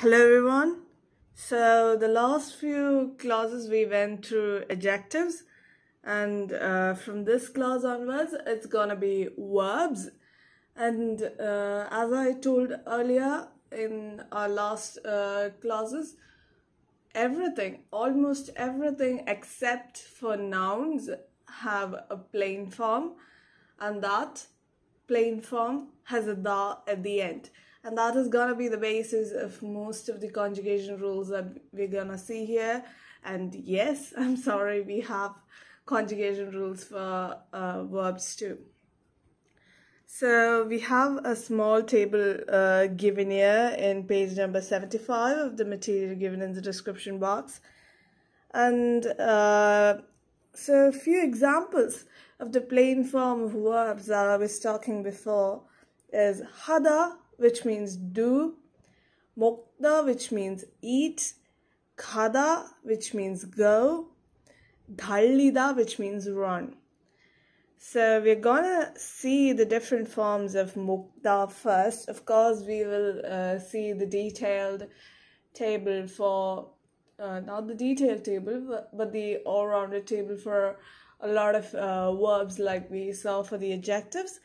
Hello everyone. So the last few classes we went through adjectives, and from this class onwards it's gonna be verbs. And as I told earlier in our last classes, almost everything except for nouns have a plain form, and that plain form has a da at the end, and that is gonna be the basis of most of the conjugation rules that we're gonna see here. And yes, I'm sorry, we have conjugation rules for verbs too. So we have a small table given here in page number 75 of the material given in the description box. And so a few examples of the plain form of verbs that I was talking before is hada, which means do, mokda, which means eat, khada, which means go, dhallida, which means run. So we're gonna see the different forms of mukta first. Of course, we will see the detailed table for, not the detailed table, but the all-rounded table for a lot of verbs like we saw for the adjectives.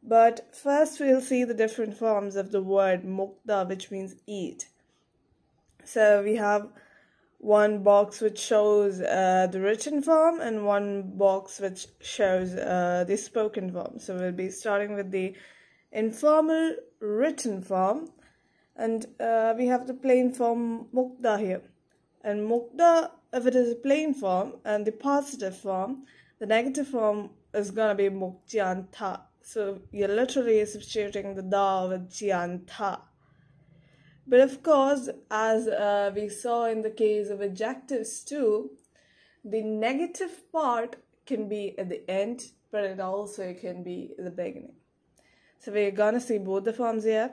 But first we'll see the different forms of the word mukta, which means eat. So we have one box which shows the written form and one box which shows the spoken form. So we'll be starting with the informal written form, and we have the plain form mukta here. And mukta, if it is a plain form and the positive form, the negative form is gonna be mukjanta. So you're literally substituting the da with janta. But of course, as we saw in the case of adjectives too, the negative part can be at the end, but it also can be at the beginning. So we're gonna see both the forms here.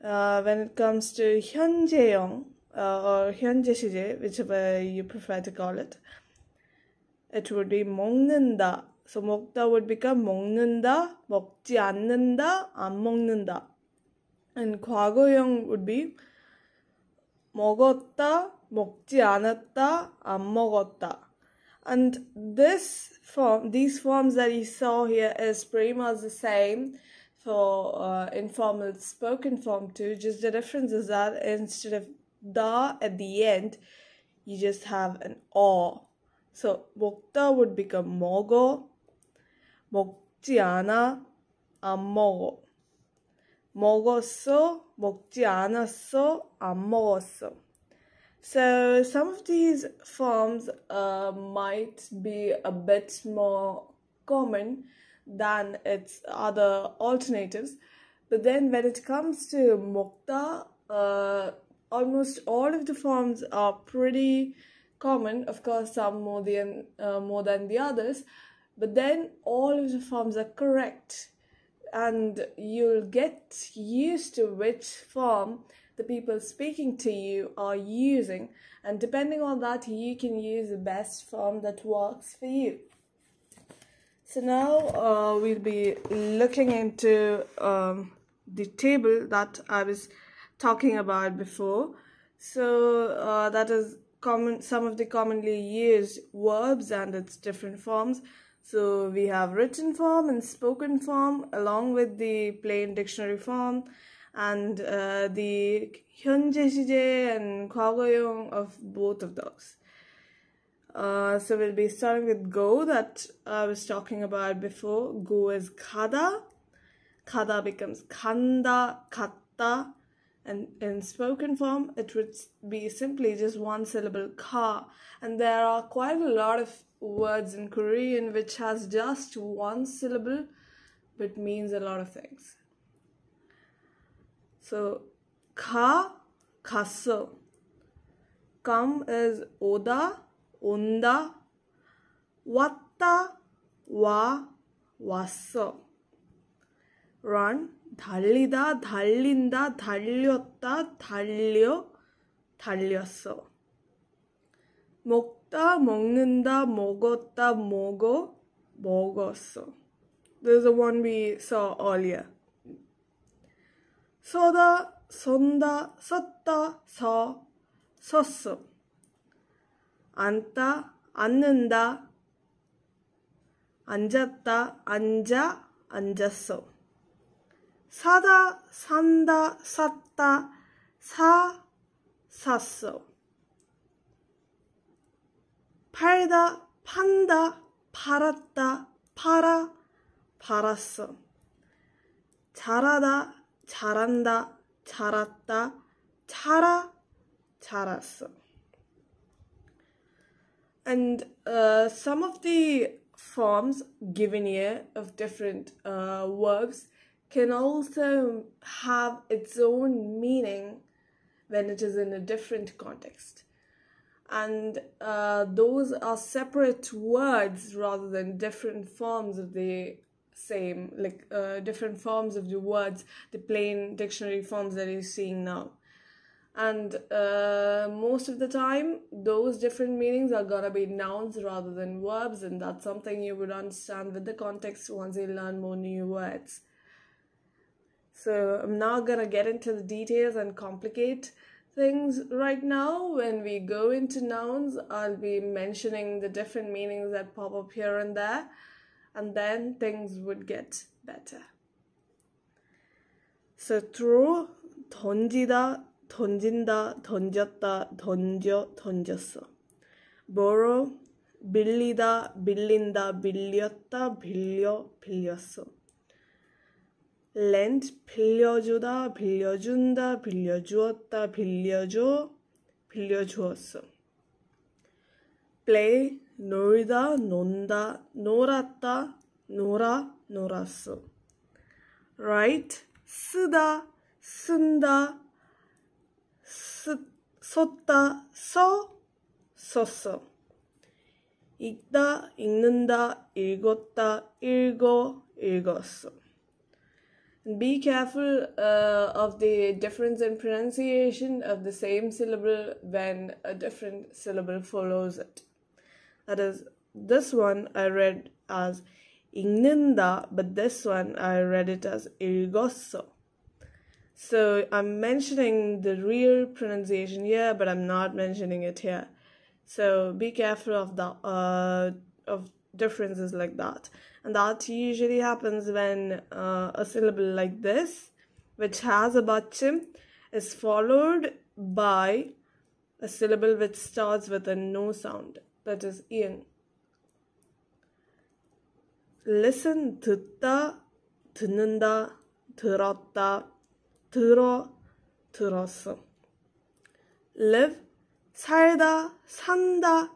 When it comes to 현재형 or 현재 시제, whichever you prefer to call it, it would be 먹는다. So 먹다 would become 먹는다, 먹지 않는다, 안 먹는다. And 과거형 would be 먹었다, 먹지 않았다, 안 먹었다. And these forms that you saw here is pretty much the same for informal spoken form too. Just the difference is that instead of da at the end, you just have an o. So 먹다 would become 먹어, 먹지 않아, 안 먹어. 먹었어, 먹지 않았어, 안 먹었어. So some of these forms might be a bit more common than its other alternatives. But then when it comes to mukta, almost all of the forms are pretty common. Of course, some more than the others. But then all of the forms are correct. And you'll get used to which form the people speaking to you are using, and depending on that you can use the best form that works for you. So now we'll be looking into the table that I was talking about before. So that is some of the commonly used verbs and its different forms. So we have written form and spoken form along with the plain dictionary form and the 현재 시제 and 과거형 of both of those. So we'll be starting with go that I was talking about before. Go is 가다. 가다 becomes 간다, 갔다. And in spoken form, it would be simply just one syllable, ka. And there are quite a lot of words in Korean which has just one syllable but means a lot of things. So, ka, 갔어. Come is 오다, 온다. 왔다, 와, 왔어. Run, 달리다, 달린다, 달렸다, 달려, 달렸어. 먹다, 먹는다, 먹었다, 먹어, 먹었어. This is the one we saw earlier. 쏘다, 손다, 섰다, 섰어. 앉다, 앉는다, 앉았다, 앉았어. 사다, 산다, 샀다, 샀어. 팔다, 판다, 팔았다, 팔았어. 잘하다, 잘한다, 잘았다, 잘았어. And some of the forms given here of different verbs can also have its own meaning when it is in a different context. And those are separate words rather than different forms of the same, like different forms of the words, the plain dictionary forms that you're seeing now. And most of the time, those different meanings are gonna be nouns rather than verbs, and that's something you would understand with the context once you learn more new words. So I'm not gonna get into the details and complicate things right now. When we go into nouns, I'll be mentioning the different meanings that pop up here and there, and then things would get better. So throw, 던지다, 던진다, 던졌다, 던졌어. borrow, 빌리다, 빌린다, 빌렸다, 빌렸어. lend, 빌려주다, 빌려준다, 빌려주었다, 빌려주었어. play, 놀다, 논다, 놀았다, 놀았어. write, 쓰다, 쓴다, 썼다, 썼어. 읽다, 읽는다, 읽었다, 읽었어. Be careful of the difference in pronunciation of the same syllable when a different syllable follows it. That is, this one I read as 읽는다, but this one I read it as 읽었어. So I'm mentioning the real pronunciation here, but I'm not mentioning it here. So be careful of the of differences like that. And that usually happens when a syllable like this, which has a bachim, is followed by a syllable which starts with a no sound, that is ing. Listen, 듣다, 듣는다, 들었다, 들었어. live, 살다, 산다,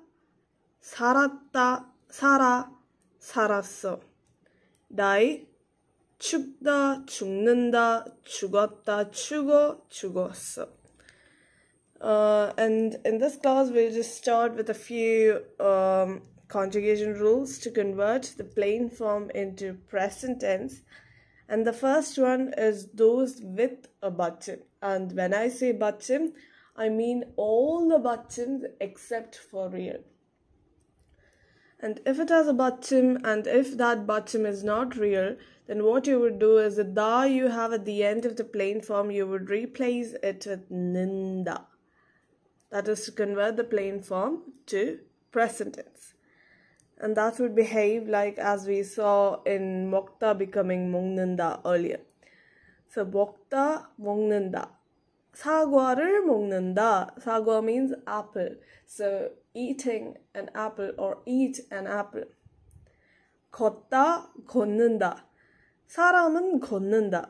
살았다, 살았어. die, 죽다, 죽는다, 죽었다, 죽었어. And in this class, we'll just start with a few conjugation rules to convert the plain form into present tense. And the first one is those with a bachim. And when I say bachim, I mean all the bachims except for real. And if it has a bachim, and if that bachim is not real, then what you would do is the da you have at the end of the plain form, you would replace it with ninda. That is to convert the plain form to present tense. And that would behave like as we saw in 먹다 becoming 먹는다 earlier. So 먹다, 먹는다. 사과를 먹는다. 사과 means apple. So eating an apple or eat an apple. 걷다, 걷는다. 사람은 걷는다.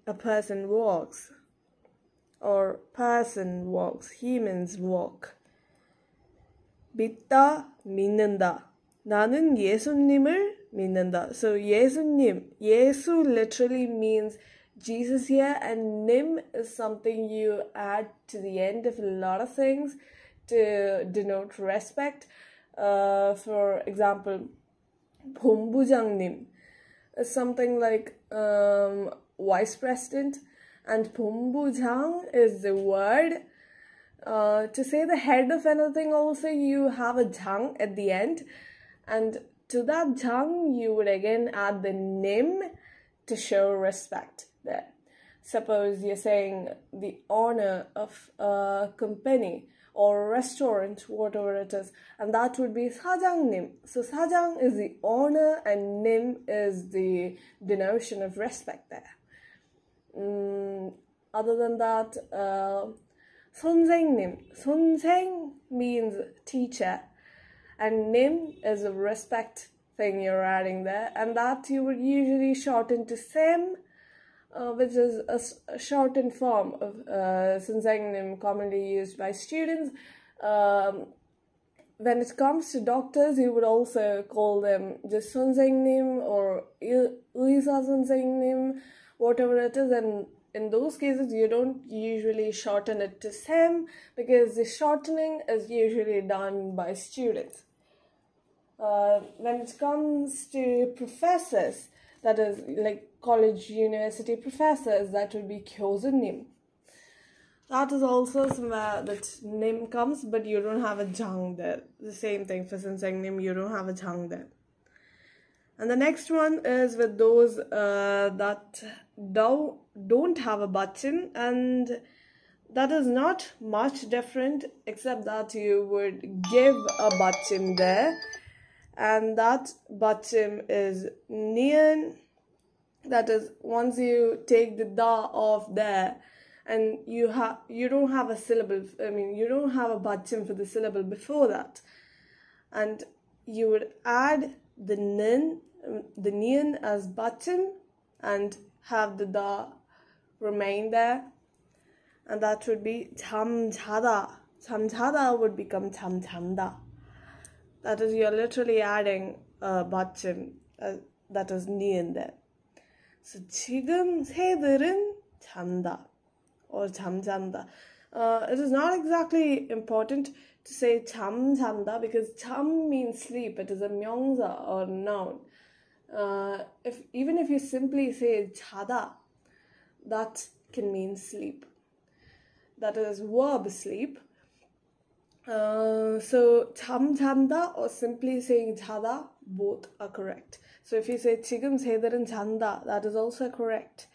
A person walks. Or person walks. Humans walk. 믿다, 믿는다. 나는 예수님을 믿는다. So 예수님, 예수 literally means Jesus here, and nim is something you add to the end of a lot of things to denote respect. For example, 본부장님 is something like vice president, and 본부장 is the word. To say the head of anything also, you have a 장 at the end. And to that 장, you would again add the nim to show respect there. suppose you're saying the owner of a company or a restaurant, whatever it is, and that would be 사장님. So 사장 is the owner and 님 is the denotion of respect there. Other than that, 선생님. 선생 means teacher, and 님 is a respect thing you're adding there, and that you would usually shorten to sem, which is a shortened form of 선생님 commonly used by students. When it comes to doctors, you would also call them just 선생님 or 의사 선생님, whatever it is, and in those cases you don't usually shorten it to sem because the shortening is usually done by students. When it comes to professors, that is like college, university professors, that would be 교수님. That is also somewhere that nim comes, but you don't have a jang there. The same thing for 선생님, you don't have a jang there. And the next one is with those that don't have a button, and that is not much different except that you would give a button there, and that button is nian. That is, once you take the da off there, and you don't have a syllable. I mean, you don't have a button for the syllable before that, and you would add the nian as button and have the da remain there, and that would be 잠자다. 잠자다 would become 잠잔다. That is, you're literally adding a button that is nian there. So 지금 새들은 잔다 or 잠잔다. It is not exactly important to say 잠잔다 because 잠 means sleep. It is a 명사 or noun. Even if you simply say 자다, that can mean sleep. That is verb sleep. So 잠잔다 or simply saying 자다, both are correct. So if you say 지금 새들은 잔다, that is also correct.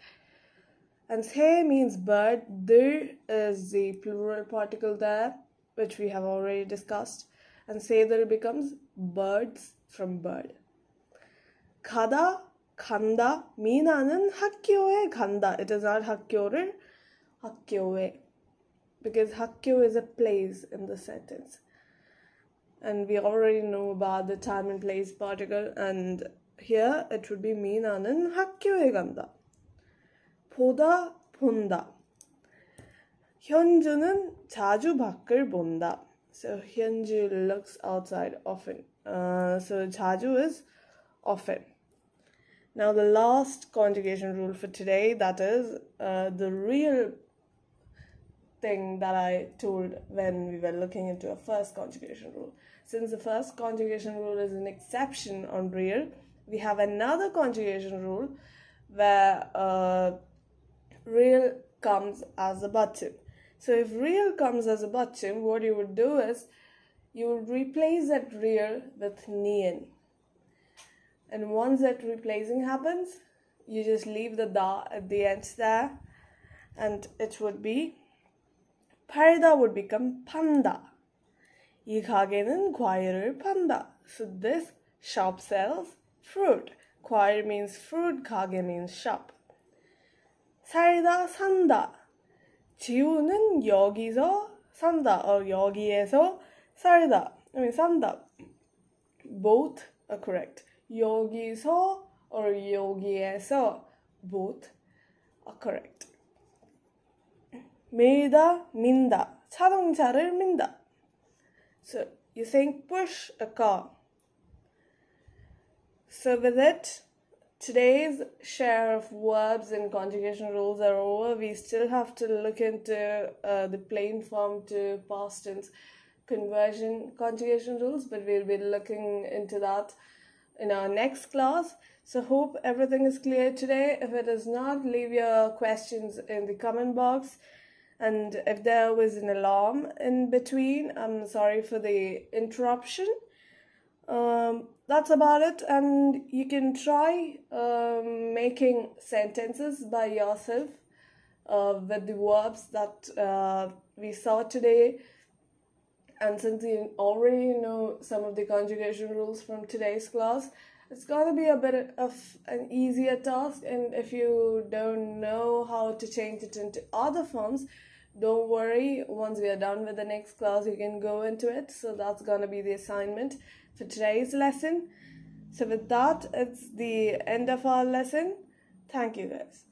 And 새 means bird. 들 is the plural particle there, which we have already discussed. And 새들 becomes birds from bird. 가다, 간다. 미나는 학교에 간다. It is not 학교를, 학교에. Because 학교 is a place in the sentence. And we already know about the time and place particle. And here it would be 미나는 학교에 간다. 보다, 본다. 현주는 자주 밖을 본다. So 현주 looks outside often. So 자주 is often. Now the last conjugation rule for today, that is the real thing that I told when we were looking into a first conjugation rule. Since the first conjugation rule is an exception on real, we have another conjugation rule where real comes as a button. So if real comes as a button, what you would do is you would replace that real with nian. And once that replacing happens, you just leave the da at the end there, and it would be 팔다 would become 판다. 이 가게는 과일을 판다. So this shop sells fruit. 과일 means fruit, 가게 means shop. 살다, 산다. 지우는 여기서 산다, or 여기에서 살다. I mean, 산다. Both are correct. 여기서 or 여기에서, both are correct. 밀다, 민다. 자동차를 민다. So you're saying push a car. So with it, today's share of verbs and conjugation rules are over. We still have to look into the plain form to past tense conversion conjugation rules, but we'll be looking into that in our next class. So hope everything is clear today. If it is not, leave your questions in the comment box. And if there was an alarm in between, I'm sorry for the interruption. That's about it, and you can try making sentences by yourself with the verbs that we saw today. And since you already know some of the conjugation rules from today's class, it's going to be a bit of an easier task. And if you don't know how to change it into other forms, don't worry. Once we are done with the next class, you can go into it. So that's going to be the assignment for today's lesson. So with that, it's the end of our lesson. Thank you, guys.